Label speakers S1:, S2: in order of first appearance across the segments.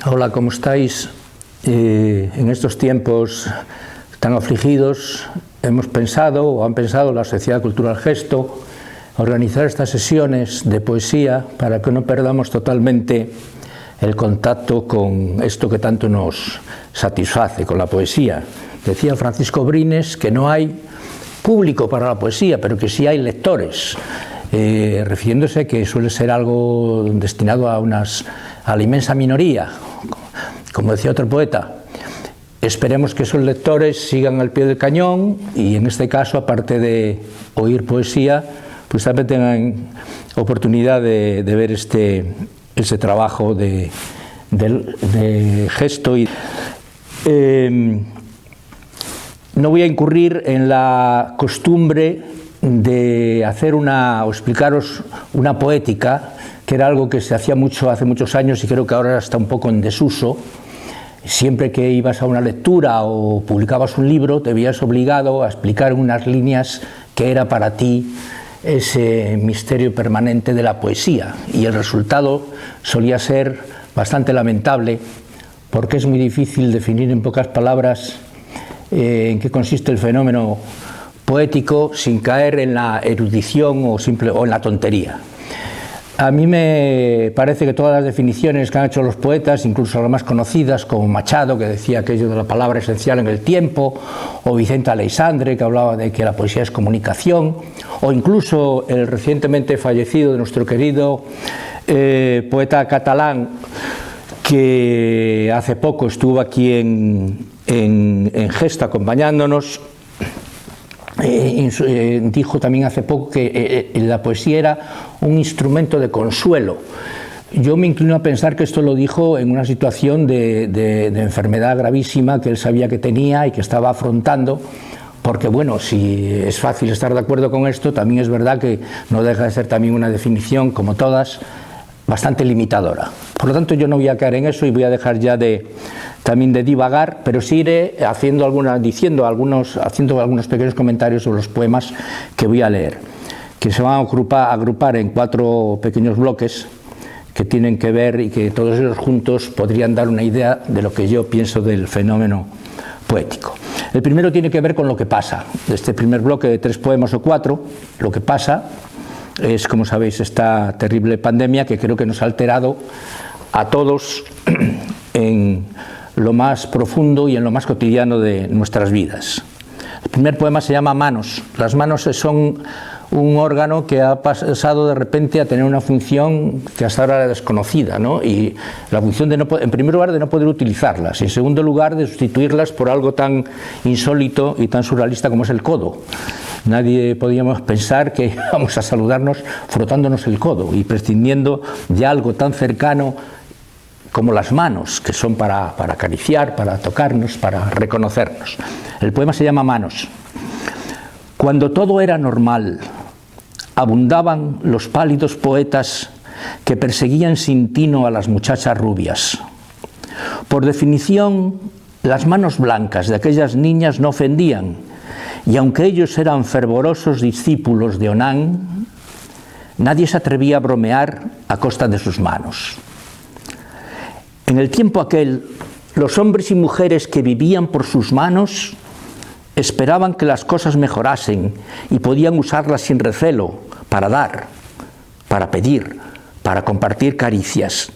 S1: Hola, ¿cómo estáis? En estos tiempos tan afligidos hemos pensado, o han pensado la Sociedad Cultural Gesto, organizar estas sesiones de poesía para que no perdamos totalmente el contacto con esto que tanto nos satisface, con la poesía. Decía Francisco Brines que no hay público para la poesía, pero que sí hay lectores, refiriéndose que suele ser algo destinado a la inmensa minoría. Como decía otro poeta, esperemos que esos lectores sigan al pie del cañón y en este caso, aparte de oír poesía, pues también tengan oportunidad de ver este trabajo de Gesto. No voy a incurrir en la costumbre de hacer o explicaros una poética, que era algo que se hacía mucho hace muchos años y creo que ahora está un poco en desuso. Siempre que ibas a una lectura o publicabas un libro, te veías obligado a explicar en unas líneas qué era para ti ese misterio permanente de la poesía, y el resultado solía ser bastante lamentable, porque es muy difícil definir en pocas palabras en qué consiste el fenómeno poético sin caer en la erudición o en la tontería. A mí me parece que todas las definiciones que han hecho los poetas, incluso las más conocidas, como Machado, que decía aquello de la palabra esencial en el tiempo, o Vicente Aleixandre, que hablaba de que la poesía es comunicación, o incluso el recientemente fallecido de nuestro querido poeta catalán, que hace poco estuvo aquí en Gesto acompañándonos, dijo también hace poco que la poesía era un instrumento de consuelo. Yo me inclino a pensar que esto lo dijo en una situación de enfermedad gravísima que él sabía que tenía y que estaba afrontando, porque bueno, si es fácil estar de acuerdo con esto, también es verdad que no deja de ser también una definición, como todas, bastante limitadora. Por lo tanto, yo no voy a caer en eso y voy a dejar ya también de divagar, pero sí iré haciendo algunos pequeños comentarios sobre los poemas que voy a leer, que se van a agrupar en 4 pequeños bloques que tienen que ver y que todos ellos juntos podrían dar una idea de lo que yo pienso del fenómeno poético. El primero tiene que ver con lo que pasa. De este primer bloque de 3 poemas o 4, lo que pasa es, como sabéis, esta terrible pandemia que creo que nos ha alterado a todos en lo más profundo y en lo más cotidiano de nuestras vidas. El primer poema se llama Manos. Las manos son un órgano que ha pasado de repente a tener una función que hasta ahora era desconocida, ¿no? Y la función en primer lugar de no poder utilizarlas, y en segundo lugar de sustituirlas por algo tan insólito y tan surrealista como es el codo. Nadie podíamos pensar que íbamos a saludarnos frotándonos el codo y prescindiendo de algo tan cercano como las manos, que son para acariciar, para tocarnos, para reconocernos. El poema se llama Manos. Cuando todo era normal, abundaban los pálidos poetas que perseguían sin tino a las muchachas rubias. Por definición, las manos blancas de aquellas niñas no ofendían, y aunque ellos eran fervorosos discípulos de Onán, nadie se atrevía a bromear a costa de sus manos. En el tiempo aquel, los hombres y mujeres que vivían por sus manos esperaban que las cosas mejorasen y podían usarlas sin recelo para dar, para pedir, para compartir caricias.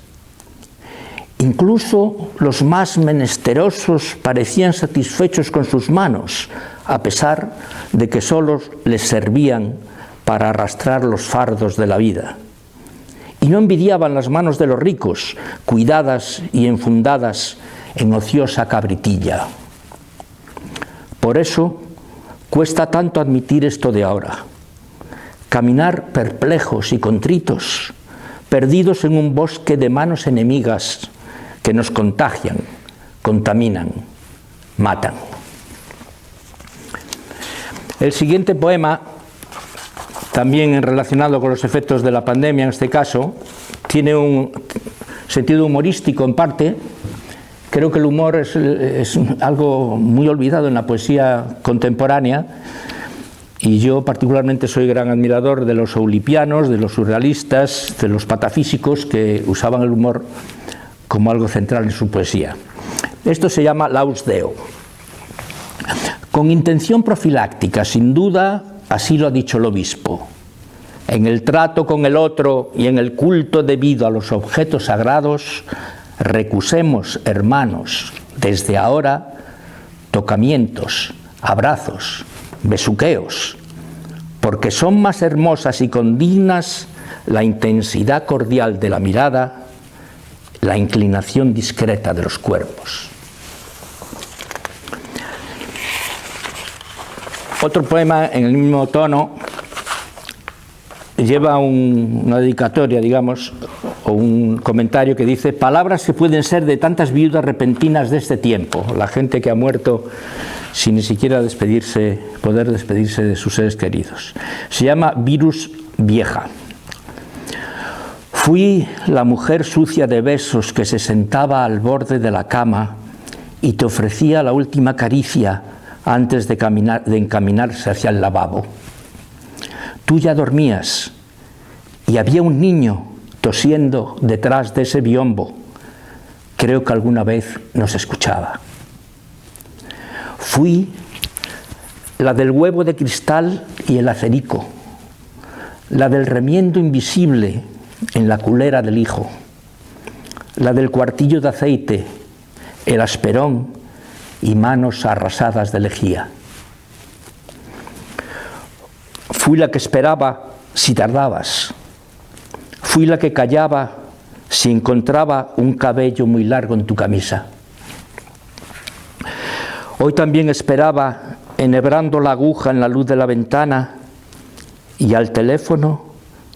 S1: Incluso los más menesterosos parecían satisfechos con sus manos, a pesar de que solo les servían para arrastrar los fardos de la vida. Y no envidiaban las manos de los ricos, cuidadas y enfundadas en ociosa cabritilla. Por eso cuesta tanto admitir esto de ahora. Caminar perplejos y contritos, perdidos en un bosque de manos enemigas que nos contagian, contaminan, matan. El siguiente poema, también relacionado con los efectos de la pandemia en este caso, tiene un sentido humorístico en parte. Creo que el humor es algo muy olvidado en la poesía contemporánea, y yo particularmente soy gran admirador de los eulipianos, de los surrealistas, de los patafísicos que usaban el humor como algo central en su poesía. Esto se llama Laus Deo. Con intención profiláctica, sin duda, así lo ha dicho el obispo. En el trato con el otro y en el culto debido a los objetos sagrados, recusemos, hermanos, desde ahora, tocamientos, abrazos, besuqueos, porque son más hermosas y condignas la intensidad cordial de la mirada, la inclinación discreta de los cuerpos. Otro poema en el mismo tono lleva una dedicatoria, digamos, o un comentario que dice: palabras que pueden ser de tantas viudas repentinas de este tiempo, la gente que ha muerto sin ni siquiera poder despedirse de sus seres queridos. Se llama Virus Vieja. Fui la mujer sucia de besos que se sentaba al borde de la cama y te ofrecía la última caricia antes de encaminarse hacia el lavabo. Tú ya dormías y había un niño tosiendo detrás de ese biombo. Creo que alguna vez nos escuchaba. Fui la del huevo de cristal y el acerico, la del remiendo invisible en la culera del hijo, la del cuartillo de aceite, el asperón y manos arrasadas de lejía. Fui la que esperaba si tardabas, fui la que callaba si encontraba un cabello muy largo en tu camisa. Hoy también esperaba, enhebrando la aguja en la luz de la ventana, y al teléfono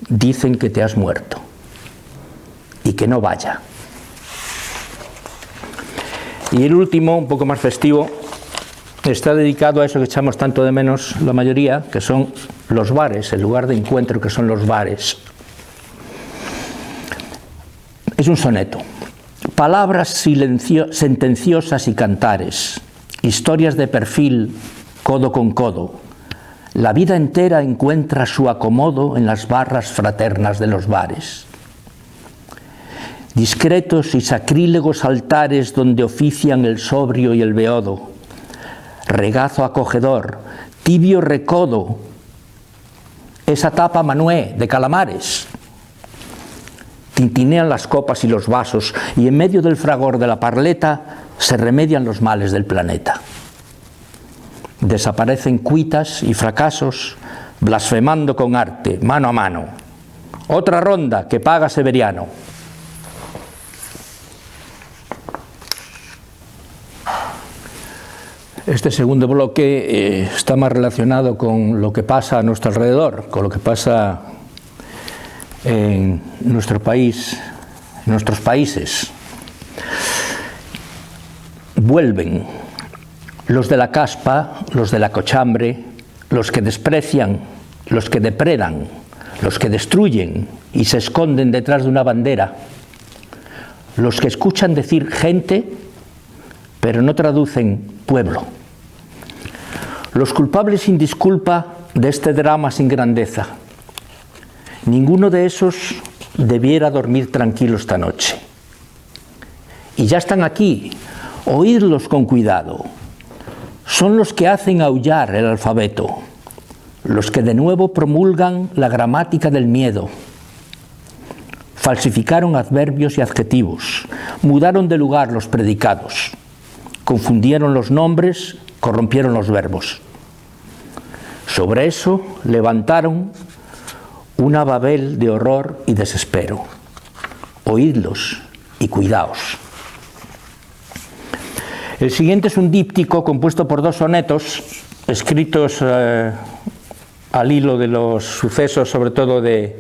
S1: dicen que te has muerto y que no vaya. Y el último, un poco más festivo, está dedicado a eso que echamos tanto de menos la mayoría, que son los bares, el lugar de encuentro que son los bares. Es un soneto. Palabras sentenciosas y cantares, historias de perfil, codo con codo. La vida entera encuentra su acomodo en las barras fraternas de los bares. Discretos y sacrílegos altares donde ofician el sobrio y el beodo. Regazo acogedor, tibio recodo, esa tapa manué de calamares. Tintinean las copas y los vasos y en medio del fragor de la parleta se remedian los males del planeta. Desaparecen cuitas y fracasos, blasfemando con arte, mano a mano. Otra ronda que paga Severiano. Este segundo bloque está más relacionado con lo que pasa a nuestro alrededor, con lo que pasa en nuestro país, en nuestros países. Vuelven los de la caspa, los de la cochambre, los que desprecian, los que depredan, los que destruyen y se esconden detrás de una bandera, los que escuchan decir gente, pero no traducen pueblo. Los culpables sin disculpa de este drama sin grandeza. Ninguno de esos debiera dormir tranquilo esta noche. Y ya están aquí, oídlos con cuidado. Son los que hacen aullar el alfabeto, los que de nuevo promulgan la gramática del miedo. Falsificaron adverbios y adjetivos, mudaron de lugar los predicados, confundieron los nombres, corrompieron los verbos. Sobre eso levantaron una Babel de horror y desespero. Oídlos y cuidaos. El siguiente es un díptico compuesto por dos sonetos escritos al hilo de los sucesos, sobre todo de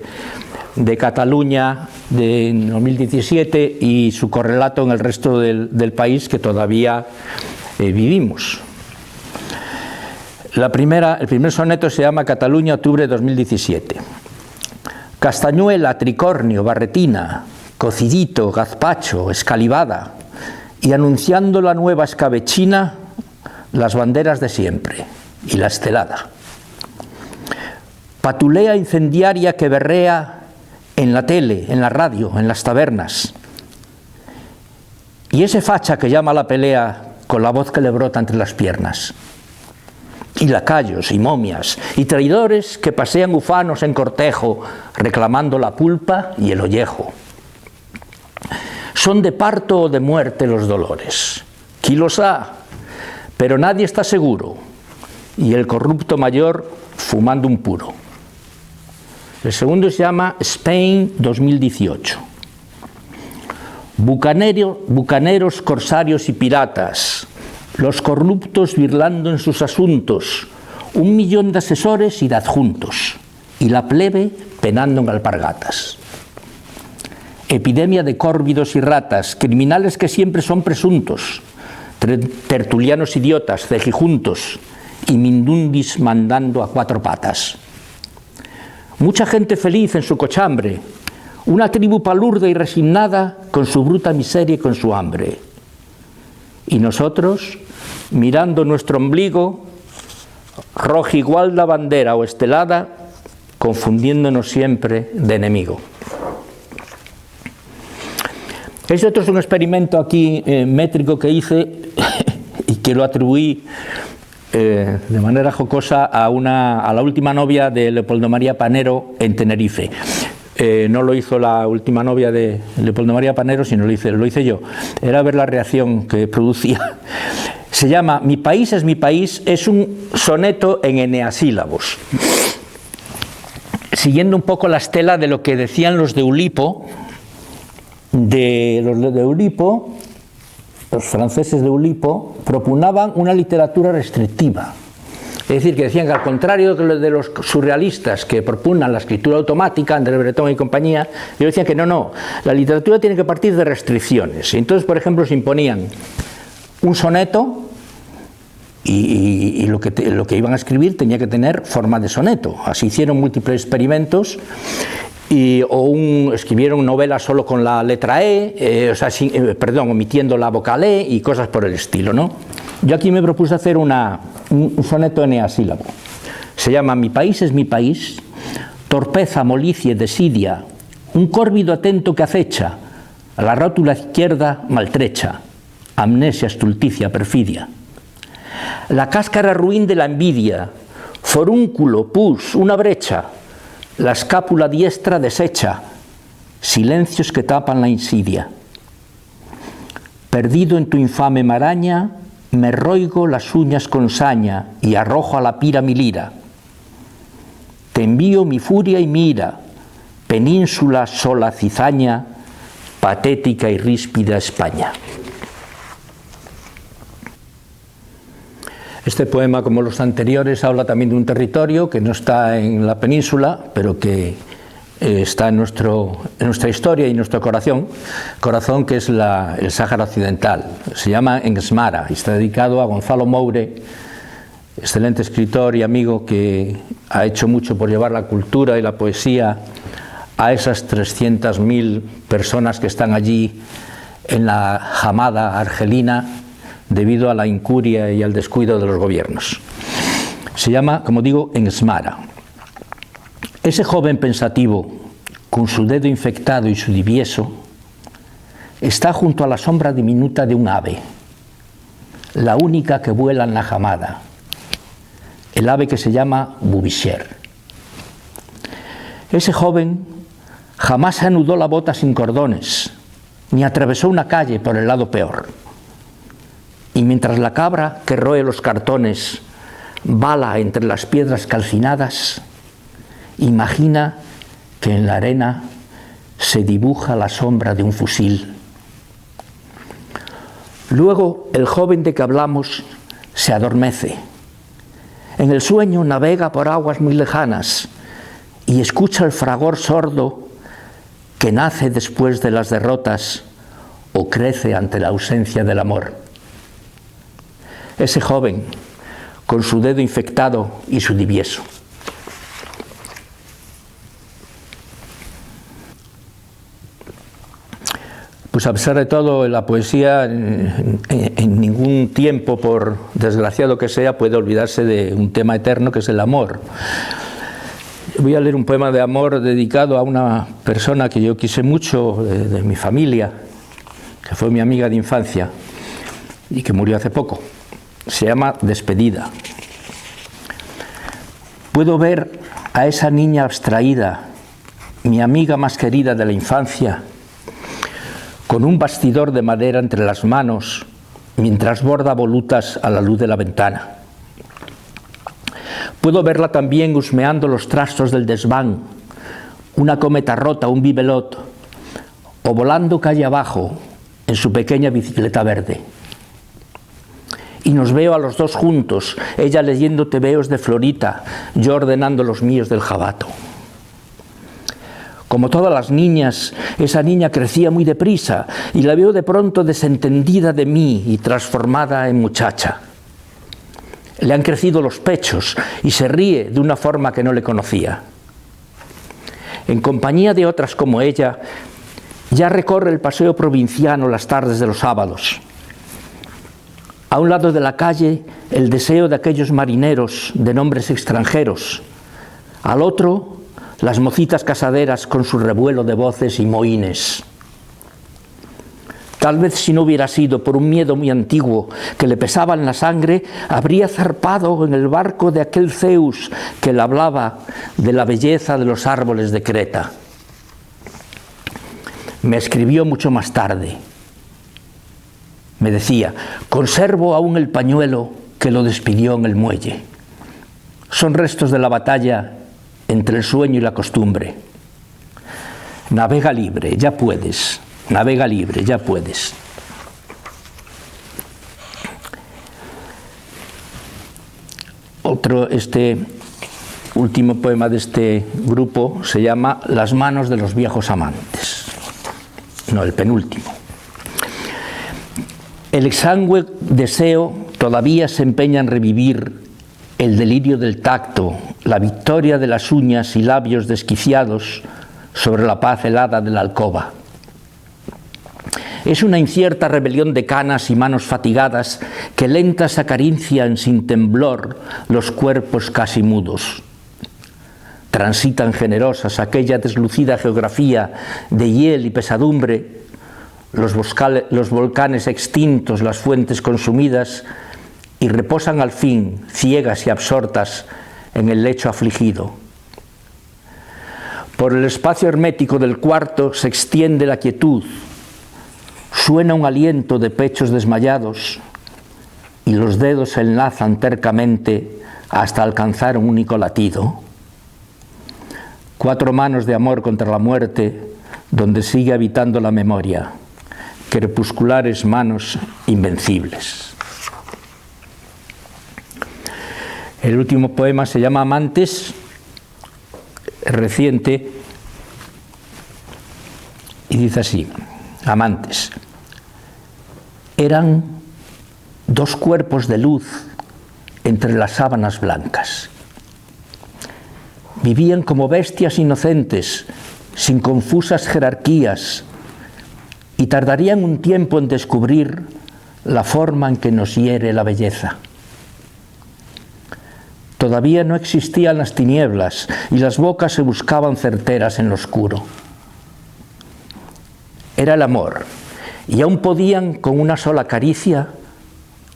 S1: Cataluña de 2017 y su correlato en el resto del país que todavía vivimos. El primer soneto se llama Cataluña, octubre de 2017. Castañuela, tricornio, barretina, cocidito, gazpacho, escalivada, y anunciando la nueva escabechina, las banderas de siempre y la estelada. Patulea incendiaria que berrea en la tele, en la radio, en las tabernas, Y ese facha que llama a la pelea con la voz que le brota entre las piernas. Y lacayos y momias y traidores que pasean ufanos en cortejo reclamando la pulpa y el ollejo. Son de parto o de muerte los dolores. ¿Quién los ha? Pero nadie está seguro. Y el corrupto mayor fumando un puro. El segundo se llama Spain 2018. Bucaneros, corsarios y piratas, los corruptos birlando en sus asuntos, 1 millón de asesores y de adjuntos, y la plebe penando en alpargatas. Epidemia de córvidos y ratas, criminales que siempre son presuntos, tertulianos idiotas, cejijuntos, y mindundis mandando a 4 patas. Mucha gente feliz en su cochambre, una tribu palurda y resignada con su bruta miseria y con su hambre. Y nosotros, mirando nuestro ombligo, roja igual la bandera o estelada, confundiéndonos siempre de enemigo. Este otro es un experimento aquí métrico que hice y que lo atribuí de manera jocosa a la última novia de Leopoldo María Panero en Tenerife. No lo hizo la última novia de Leopoldo María Panero, sino lo hice yo. Era ver la reacción que producía. Se llama Mi país es mi país, es un soneto en eneasílabos. Siguiendo un poco la estela de lo que decían los de Ulipo, los franceses de Ulipo, propugnaban una literatura restrictiva. Es decir, que decían que al contrario de los surrealistas que propugnan la escritura automática, André Breton y compañía, ellos decían que no, la literatura tiene que partir de restricciones. Y entonces, por ejemplo, se imponían un soneto y lo que iban a escribir tenía que tener forma de soneto. Así hicieron múltiples experimentos. Escribieron novelas solo con la letra omitiendo la vocal E y cosas por el estilo, ¿no? Yo aquí me propuse hacer un soneto eneasílabo. Se llama Mi país es mi país, torpeza, molicie, desidia, un córvido atento que acecha, a la rótula izquierda maltrecha, amnesia, estulticia, perfidia. La cáscara ruin de la envidia, forúnculo, pus, una brecha, la escápula diestra deshecha, silencios que tapan la insidia. Perdido en tu infame maraña, me roigo las uñas con saña y arrojo a la pira mi lira. Te envío mi furia y mi ira, península sola cizaña, patética y ríspida España. Este poema, como los anteriores, habla también de un territorio que no está en la península, pero que está en nuestra historia y en nuestro corazón que es el Sáhara Occidental. Se llama Ensmara y está dedicado a Gonzalo Moure, excelente escritor y amigo que ha hecho mucho por llevar la cultura y la poesía a esas 300.000 personas que están allí en la Hamada argelina debido a la incuria y al descuido de los gobiernos. Se llama, como digo, Ensmara. Ese joven pensativo, con su dedo infectado y su divieso, está junto a la sombra diminuta de un ave, la única que vuela en la Hamada, el ave que se llama Bubisher. Ese joven jamás anudó la bota sin cordones, ni atravesó una calle por el lado peor. Y mientras la cabra que roe los cartones bala entre las piedras calcinadas, imagina que en la arena se dibuja la sombra de un fusil. Luego el joven de que hablamos se adormece. En el sueño navega por aguas muy lejanas y escucha el fragor sordo que nace después de las derrotas o crece ante la ausencia del amor. Ese joven, con su dedo infectado y su divieso. Pues a pesar de todo, la poesía en ningún tiempo, por desgraciado que sea, puede olvidarse de un tema eterno que es el amor. Voy a leer un poema de amor dedicado a una persona que yo quise mucho, de mi familia, que fue mi amiga de infancia y que murió hace poco. Se llama Despedida. Puedo ver a esa niña abstraída, mi amiga más querida de la infancia, con un bastidor de madera entre las manos, mientras borda volutas a la luz de la ventana. Puedo verla también husmeando los trastos del desván, una cometa rota, un bibelot, o volando calle abajo en su pequeña bicicleta verde. Y nos veo a los dos juntos, ella leyendo tebeos de Florita, yo ordenando los míos del Jabato. Como todas las niñas, esa niña crecía muy deprisa y la veo de pronto desentendida de mí y transformada en muchacha. Le han crecido los pechos y se ríe de una forma que no le conocía. En compañía de otras como ella, ya recorre el paseo provinciano las tardes de los sábados. A un lado de la calle, el deseo de aquellos marineros de nombres extranjeros. Al otro, las mocitas casaderas con su revuelo de voces y mohínes. Tal vez si no hubiera sido por un miedo muy antiguo que le pesaba en la sangre, habría zarpado en el barco de aquel Zeus que le hablaba de la belleza de los árboles de Creta. Me escribió mucho más tarde. Me decía, conservo aún el pañuelo que lo despidió en el muelle. Son restos de la batalla entre el sueño y la costumbre. Navega libre, ya puedes. Navega libre, ya puedes. Este último poema de este grupo se llama Las manos de los viejos amantes. No, el penúltimo. El exangüe deseo todavía se empeña en revivir el delirio del tacto, la victoria de las uñas y labios desquiciados sobre la paz helada de la alcoba. Es una incierta rebelión de canas y manos fatigadas que lentas acarician sin temblor los cuerpos casi mudos. Transitan generosas aquella deslucida geografía de hiel y pesadumbre, los volcanes extintos, las fuentes consumidas, y reposan al fin, ciegas y absortas, en el lecho afligido. Por el espacio hermético del cuarto se extiende la quietud, suena un aliento de pechos desmayados y los dedos se enlazan tercamente hasta alcanzar un único latido. 4 manos de amor contra la muerte, donde sigue habitando la memoria, crepusculares manos invencibles. El último poema se llama Amantes, reciente, y dice así: Amantes. Eran 2 cuerpos de luz entre las sábanas blancas. Vivían como bestias inocentes, sin confusas jerarquías, y tardarían un tiempo en descubrir la forma en que nos hiere la belleza. Todavía no existían las tinieblas y las bocas se buscaban certeras en lo oscuro. Era el amor, y aún podían, con una sola caricia,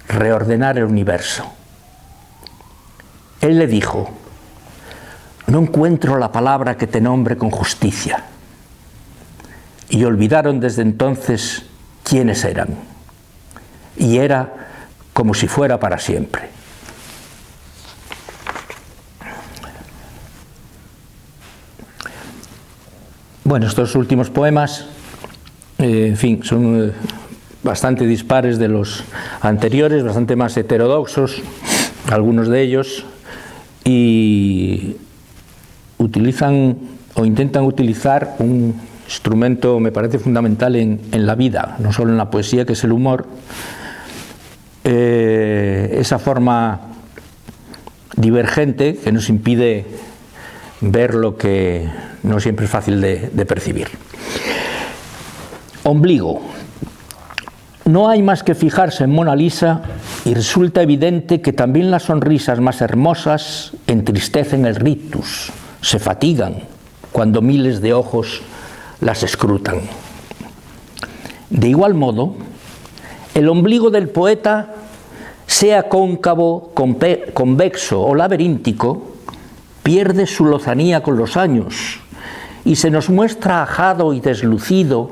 S1: reordenar el universo. Él le dijo: no encuentro la palabra que te nombre con justicia. Y olvidaron desde entonces quiénes eran. Y era como si fuera para siempre. Bueno, estos últimos poemas, en fin, son bastante dispares de los anteriores, bastante más heterodoxos, algunos de ellos, y utilizan o intentan utilizar un instrumento, me parece fundamental en la vida, no solo en la poesía, que es el humor, esa forma divergente que nos impide ver lo que no siempre es fácil de percibir. Ombligo. No hay más que fijarse en Mona Lisa y resulta evidente que también las sonrisas más hermosas entristecen el rictus, se fatigan cuando miles de ojos las escrutan. De igual modo, el ombligo del poeta, sea cóncavo, convexo o laberíntico, pierde su lozanía con los años y se nos muestra ajado y deslucido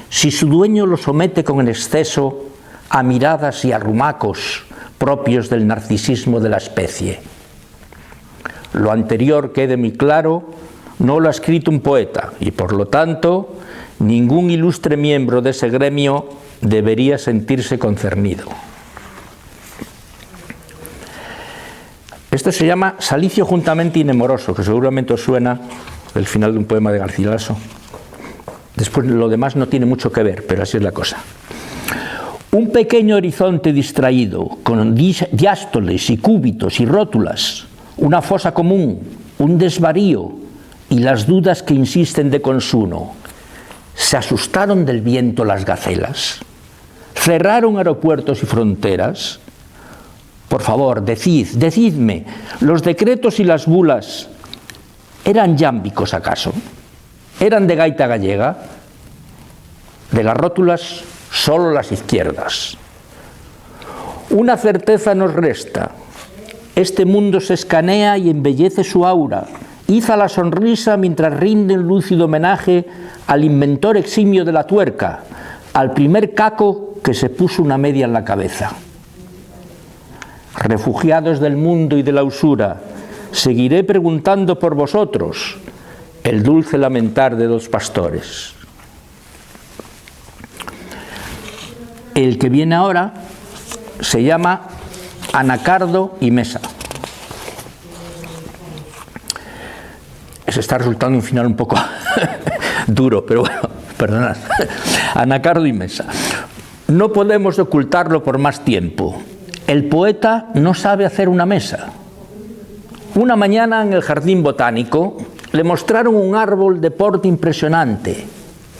S1: si su dueño lo somete con exceso a miradas y arrumacos propios del narcisismo de la especie. Lo anterior, quede muy claro, no lo ha escrito un poeta y, por lo tanto, ningún ilustre miembro de ese gremio debería sentirse concernido. Esto se llama Salicio juntamente inemoroso, que seguramente os suena del final de un poema de Garcilaso. Después lo demás no tiene mucho que ver, pero así es la cosa. Un pequeño horizonte distraído, con diástoles y cúbitos y rótulas, una fosa común, un desvarío y las dudas que insisten de consuno. ¿Se asustaron del viento las gacelas? ¿Cerraron aeropuertos y fronteras? Por favor, decidme, ¿los decretos y las bulas eran yámbicos acaso? ¿Eran de gaita gallega? De las rótulas, solo las izquierdas. Una certeza nos resta. Este mundo se escanea y embellece su aura. Iza la sonrisa mientras rinde un lúcido homenaje al inventor eximio de la tuerca, al primer caco que se puso una media en la cabeza. Refugiados del mundo y de la usura, seguiré preguntando por vosotros, el dulce lamentar de dos pastores. El que viene ahora se llama Anacardo y Mesa. Se está resultando un final un poco duro, pero bueno, perdonad. Anacardo y Mesa. No podemos ocultarlo por más tiempo. El poeta no sabe hacer una mesa. Una mañana en el jardín botánico le mostraron un árbol de porte impresionante,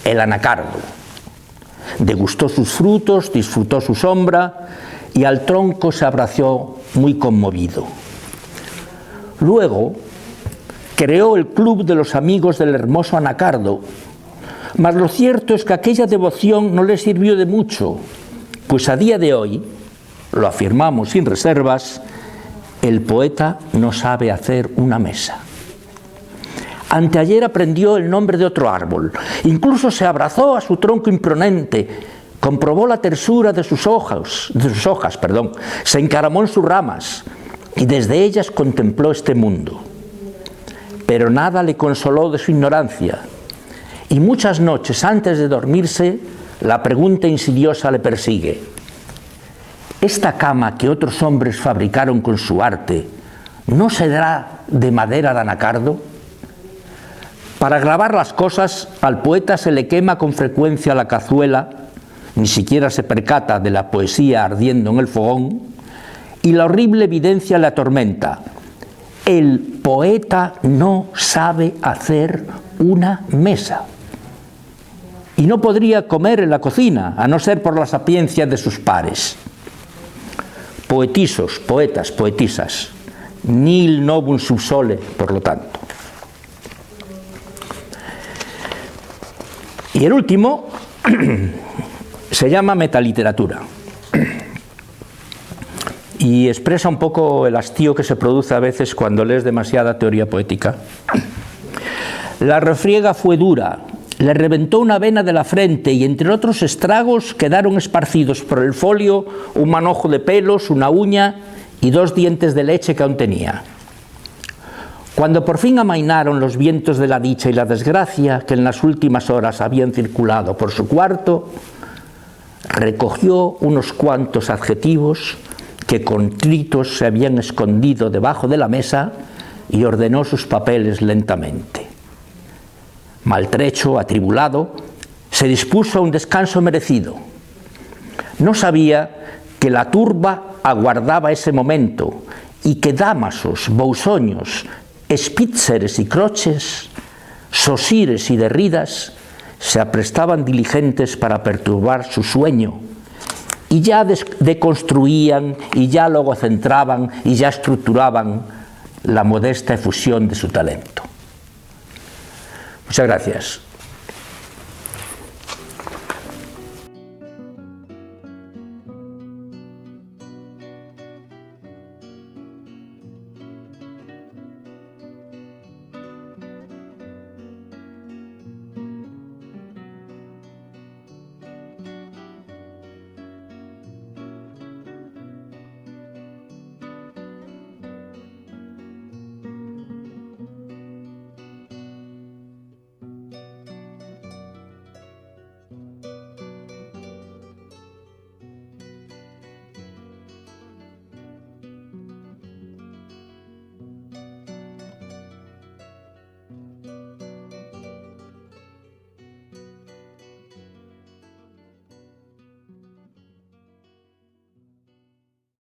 S1: el anacardo. Degustó sus frutos, disfrutó su sombra y al tronco se abrazó muy conmovido. Luego creó el club de los amigos del hermoso anacardo, mas lo cierto es que aquella devoción no le sirvió de mucho, pues a día de hoy, lo afirmamos sin reservas, el poeta no sabe hacer una mesa. Anteayer aprendió el nombre de otro árbol, incluso se abrazó a su tronco imponente, comprobó la tersura de sus hojas, se encaramó en sus ramas y desde ellas contempló este mundo. Pero nada le consoló de su ignorancia y muchas noches antes de dormirse la pregunta insidiosa le persigue: ¿esta cama que otros hombres fabricaron con su arte no será de madera de anacardo? Para grabar las cosas, al poeta se le quema con frecuencia la cazuela, ni siquiera se percata de la poesía ardiendo en el fogón, y la horrible evidencia le atormenta. El poeta no sabe hacer una mesa. Y no podría comer en la cocina, a no ser por la sapiencia de sus pares. Poetisos, poetas, poetisas, nil novum subsole, por lo tanto. Y el último se llama metaliteratura y expresa un poco el hastío que se produce a veces cuando lees demasiada teoría poética. La refriega fue dura, le reventó una vena de la frente y entre otros estragos quedaron esparcidos por el folio un manojo de pelos, una uña y 2 dientes de leche que aún tenía. Cuando por fin amainaron los vientos de la dicha y la desgracia que en las últimas horas habían circulado por su cuarto, recogió unos cuantos adjetivos que contritos se habían escondido debajo de la mesa y ordenó sus papeles lentamente. Maltrecho, atribulado, se dispuso a un descanso merecido. No sabía que la turba aguardaba ese momento y que Dámasos, Bousoños, Spitzeres y Croches, Sosires y Derridas se aprestaban diligentes para perturbar su sueño y ya deconstruían y ya logocentraban y ya estructuraban la modesta efusión de su talento. Muchas gracias.